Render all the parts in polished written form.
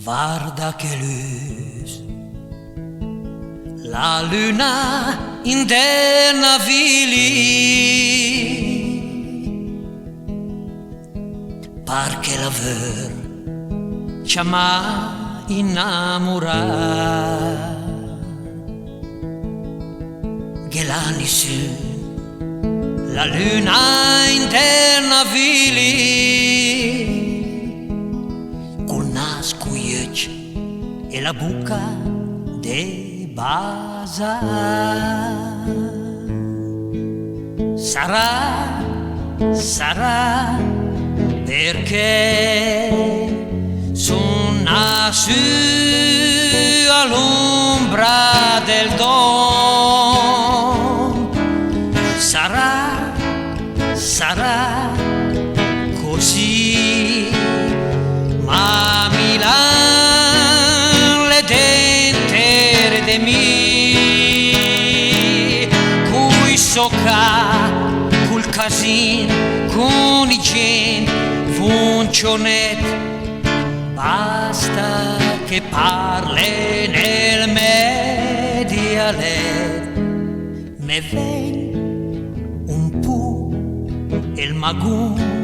Guarda che luz, la luna in der navili, par che la ver ci ama innamorar. Gelani su, la luna in der navili, col nas cuiec e la buca de basa. Sarà perché son nasu all'ombra del don. Sarà così, ma Milan le dentere de mi, cui socca col casin, con i gen, funcionet, basta che parle nel medialet, me ven un pu il magun.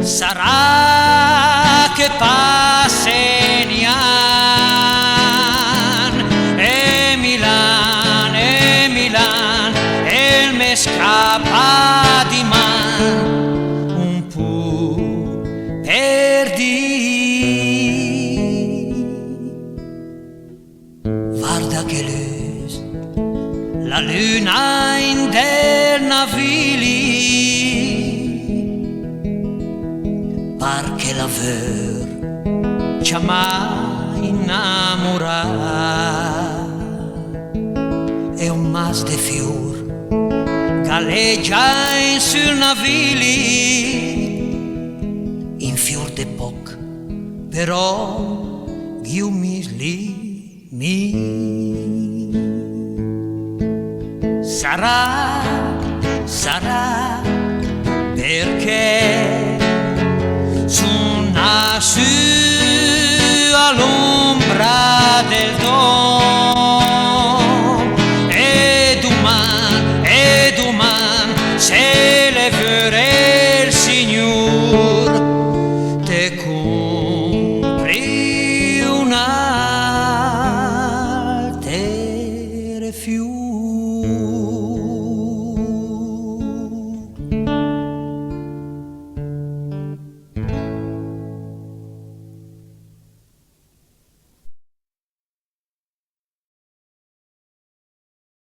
Sarà che passegnan e Milan, e me scappa di man un pu per di. Guarda che luz, la luna in der navili, par che la ver ci ama innamorar. E un mas de fior galleggia in sul navili, in fior de poc però io mi sarà perché son nasu